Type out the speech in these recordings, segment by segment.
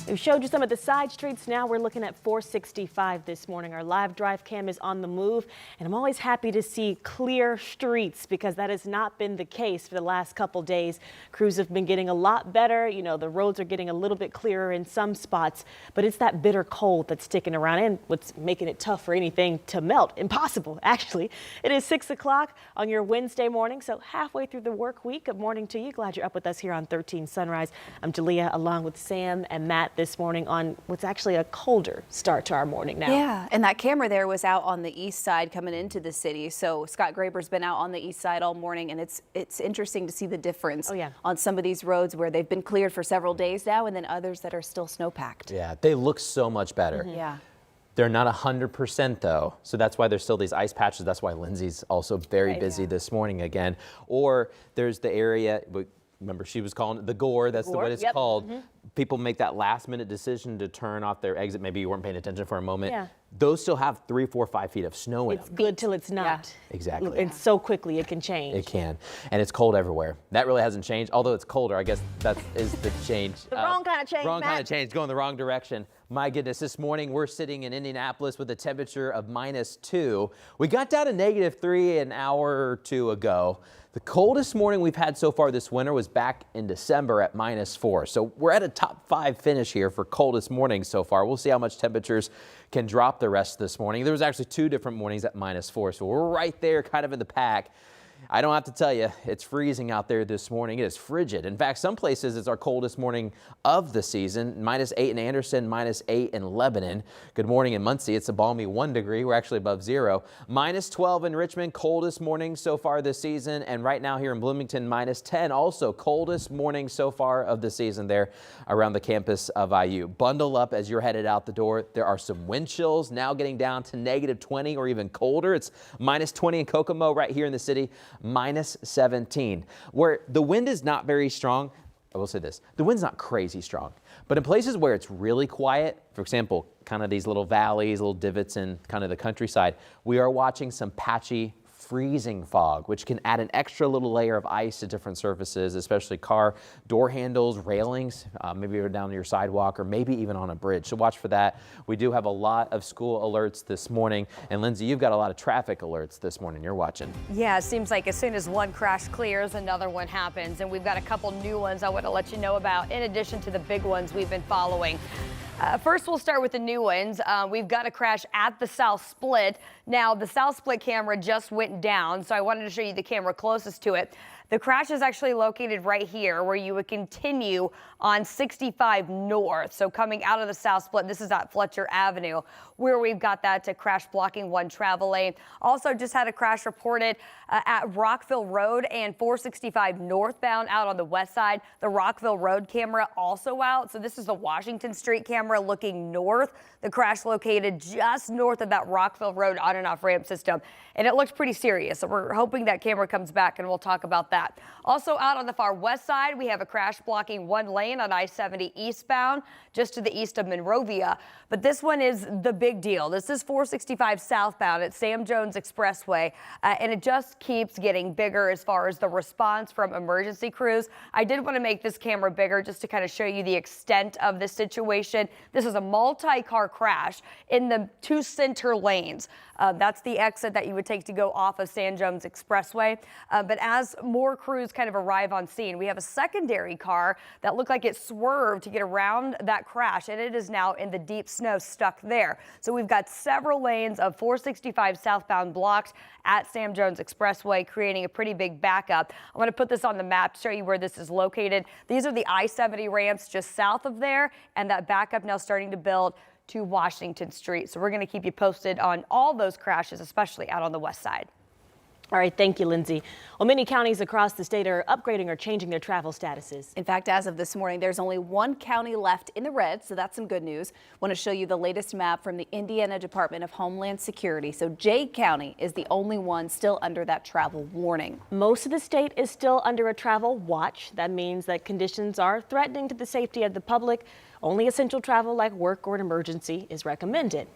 We showed you some of the side streets. Now we're looking at 465 this morning. Our live drive cam is on the move, and I'm always happy to see clear streets because that has not been the case for the last couple days. Crews have been getting a lot better. You know, the roads are getting a little bit clearer in some spots, but it's that bitter cold that's sticking around and what's making it tough for anything to melt. Impossible, actually. It is 6 o'clock on your Wednesday morning, so halfway through the work week. Good morning to you. Glad you're up with us here on 13 Sunrise. I'm Jalea along with Sam and Matt this morning on what's actually a colder start to our morning now. Yeah, and that camera there was out on the east side coming into the city. So Scott Graber's been out on the east side all morning, and it's interesting to see the difference on some of these roads where they've been cleared for several days now, and then others that are still snowpacked. Yeah, they look so much better. Yeah. They're not 100% though, so that's why there's still these ice patches. That's why Lindsay's also very busy this morning again. Or there's the area, remember she was calling it the gore, that's what it's called. People make that last minute decision to turn off their exit. Maybe you weren't paying attention for a moment. Yeah. Those still have 3, 4, 5 feet of snow in them. It's good till it's not. Yeah. Exactly. And so quickly it can change. It can. And it's cold everywhere. That really hasn't changed. Although it's colder, I guess that is the change. The wrong kind of change, Wrong Matt. kind of change, going the wrong direction. My goodness, this morning we're sitting in Indianapolis with a temperature of -2. We got down to -3 an hour or two ago. The coldest morning we've had so far this winter was back in December at -4. So we're at a top 5 finish here for coldest morning so far. We'll see how much temperatures can drop the rest of this morning. There was actually 2 different mornings at -4, so we're right there kind of in the pack. I don't have to tell you, it's freezing out there this morning. It is frigid. In fact, some places it's our coldest morning of the season. -8 in Anderson, -8 in Lebanon. Good morning in Muncie. It's a balmy 1 degree. We're actually above 0. -12 in Richmond, coldest morning so far this season. And right now here in Bloomington, -10. Also coldest morning so far of the season there around the campus of IU. Bundle up as you're headed out the door. There are some wind chills now getting down to -20 or even colder. It's -20 in Kokomo right here in the city. -17, where the wind is not very strong. I will say this, the wind's not crazy strong, but in places where it's really quiet, for example, kind of these little valleys, little divots in kind of the countryside, we are watching some patchy freezing fog, which can add an extra little layer of ice to different surfaces, especially car door handles, railings, maybe you're down your sidewalk or maybe even on a bridge. So watch for that. We do have a lot of school alerts this morning. And Lindsay, you've got a lot of traffic alerts this morning. You're watching. Yeah, it seems like as soon as one crash clears, another one happens. And we've got a couple new ones I want to let you know about in addition to the big ones we've been following. First, we'll start with the new ones. We've got a crash at the South Split. Now, the South Split camera just went down, so I wanted to show you the camera closest to it. The crash is actually located right here where you would continue on 65 North. So coming out of the South Split, this is at Fletcher Avenue where we've got that to crash blocking one travel lane. Also just had a crash reported at Rockville Road and 465 northbound out on the west side. The Rockville Road camera also out. So this is the Washington Street camera looking north. The crash located just north of that Rockville Road on and off ramp system. And it looks pretty serious. So we're hoping that camera comes back and we'll talk about that. Also out on the far west side, we have a crash blocking one lane on I-70 eastbound, just to the east of Monrovia. But this one is the big deal. This is 465 southbound at Sam Jones Expressway, and it just keeps getting bigger as far as the response from emergency crews. I did want to make this camera bigger just to kind of show you the extent of this situation. This is a multi-car crash in the 2 center lanes. That's the exit that you would take to go off of Sam Jones Expressway. But as more crews kind of arrive on scene, we have a secondary car that looked like it swerved to get around that crash, and it is now in the deep snow stuck there. So we've got several lanes of 465 southbound blocked at Sam Jones Expressway, creating a pretty big backup. I'm going to put this on the map to show you where this is located. These are the I-70 ramps just south of there, and that backup now starting to build to Washington Street. So we're going to keep you posted on all those crashes, especially out on the west side. All right, thank you, Lindsay. Well, many counties across the state are upgrading or changing their travel statuses. In fact, as of this morning, there's only 1 county left in the red, so that's some good news. Want to show you the latest map from the Indiana Department of Homeland Security. So Jay County is the only one still under that travel warning. Most of the state is still under a travel watch. That means that conditions are threatening to the safety of the public. Only essential travel like work or an emergency is recommended.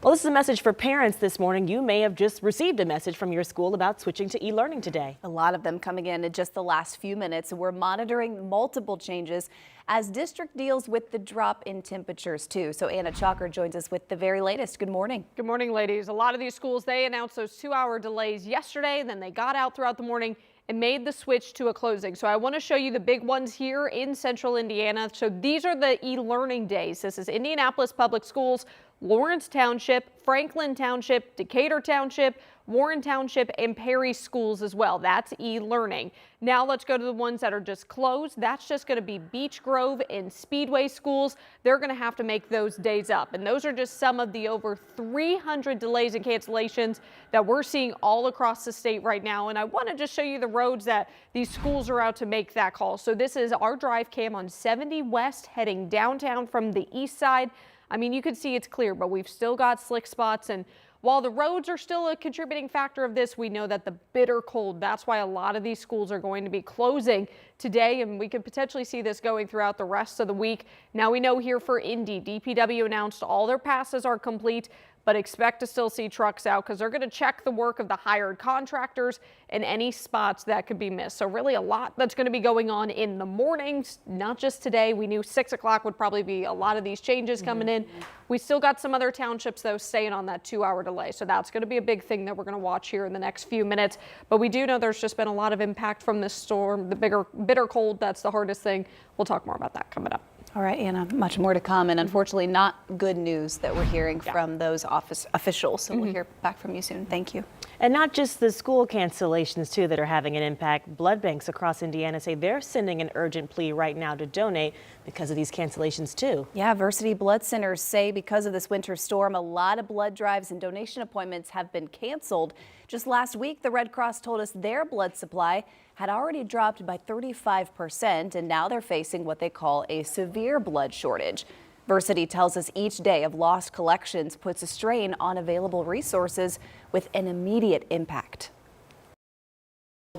Well, this is a message for parents this morning. You may have just received a message from your school about switching to e-learning today. A lot of them coming in just the last few minutes. We're monitoring multiple changes as district deals with the drop in temperatures too. So Anna Chalker joins us with the very latest. Good morning. Good morning, ladies. A lot of these schools, they announced those 2-hour delays yesterday, and then they got out throughout the morning and made the switch to a closing. So I want to show you the big ones here in central Indiana. So these are the e-learning days. This is Indianapolis Public Schools, Lawrence Township, Franklin Township, Decatur Township, Warren Township, and Perry schools as well. That's e-learning. Now let's go to the ones that are just closed. That's just going to be Beech Grove and Speedway schools. They're going to have to make those days up. And those are just some of the over 300 delays and cancellations that we're seeing all across the state right now. And I want to just show you the roads that these schools are out to make that call. So this is our drive cam on 70 West heading downtown from the east side. I mean, you can see it's clear, but we've still got slick spots. And while the roads are still a contributing factor of this, we know that the bitter cold, that's why a lot of these schools are going to be closing today, and we could potentially see this going throughout the rest of the week. Now we know here for Indy, DPW announced all their passes are complete, but expect to still see trucks out because they're going to check the work of the hired contractors and any spots that could be missed. So really a lot that's going to be going on in the mornings, not just today. We knew 6 o'clock would probably be a lot of these changes coming in. We still got some other townships though staying on that 2-hour delay. So that's going to be a big thing that we're going to watch here in the next few minutes. But we do know there's just been a lot of impact from this storm, the bitter cold. That's the hardest thing. We'll talk more about that coming up. All right, Anna, much more to come, and unfortunately not good news that we're hearing from those office officials. So we'll hear back from you soon. Thank you. And not just the school cancellations, too, that are having an impact. Blood banks across Indiana say they're sending an urgent plea right now to donate because of these cancellations, too. Yeah, Versity Blood Centers say because of this winter storm, a lot of blood drives and donation appointments have been canceled. Just last week, the Red Cross told us their blood supply had already dropped by 35%, and now they're facing what they call a severe blood shortage. Versity tells us each day of lost collections puts a strain on available resources with an immediate impact.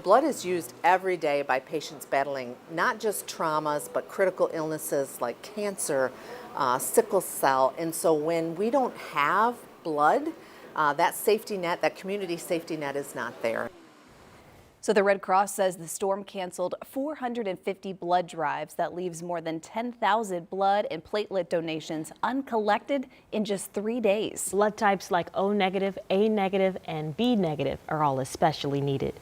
Blood is used every day by patients battling not just traumas, but critical illnesses like cancer, sickle cell. And so when we don't have blood, that safety net, that community safety net is not there. So the Red Cross says the storm canceled 450 blood drives. That leaves more than 10,000 blood and platelet donations uncollected in just 3 days. Blood types like O negative, A negative, and B negative are all especially needed.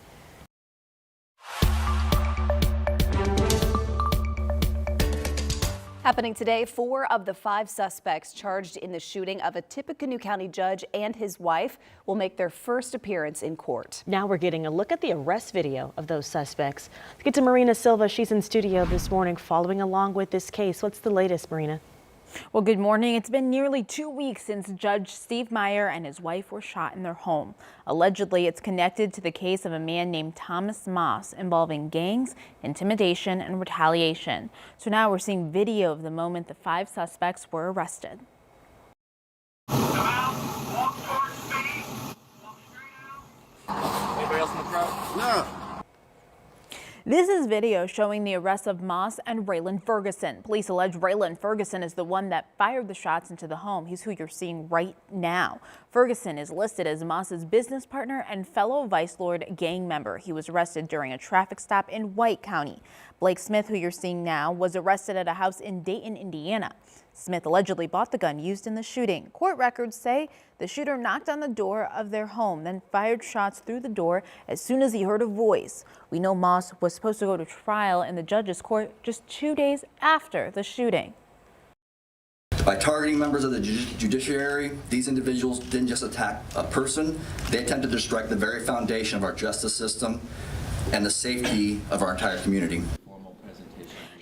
Happening today, 4 of the 5 suspects charged in the shooting of a Tippecanoe County judge and his wife will make their first appearance in court. Now we're getting a look at the arrest video of those suspects. Let's get to Marina Silva. She's in studio this morning following along with this case. What's the latest, Marina? Well, good morning. It's been nearly 2 weeks since Judge Steve Meyer and his wife were shot in their home. Allegedly, it's connected to the case of a man named Thomas Moss involving gangs, intimidation, and retaliation. So now we're seeing video of the moment the 5 suspects were arrested. Come out, walk towards me, walk straight out. Anybody else in the crowd? No. This is video showing the arrest of Moss and Raylan Ferguson. Police allege Raylan Ferguson is the one that fired the shots into the home. He's who you're seeing right now. Ferguson is listed as Moss's business partner and fellow Vice Lord gang member. He was arrested during a traffic stop in White County. Blake Smith, who you're seeing now, was arrested at a house in Dayton, Indiana. Smith allegedly bought the gun used in the shooting. Court records say the shooter knocked on the door of their home, then fired shots through the door as soon as he heard a voice. We know Moss was supposed to go to trial in the judge's court just 2 days after the shooting. By targeting members of the judiciary, these individuals didn't just attack a person, they attempted to strike the very foundation of our justice system and the safety of our entire community.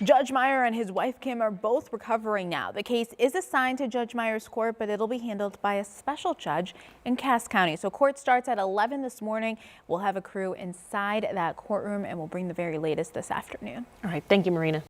Judge Meyer and his wife Kim are both recovering now. The case is assigned to Judge Meyer's court, but it'll be handled by a special judge in Cass County. So court starts at 11 this morning. We'll have a crew inside that courtroom and we'll bring the very latest this afternoon. All right. Thank you, Marina.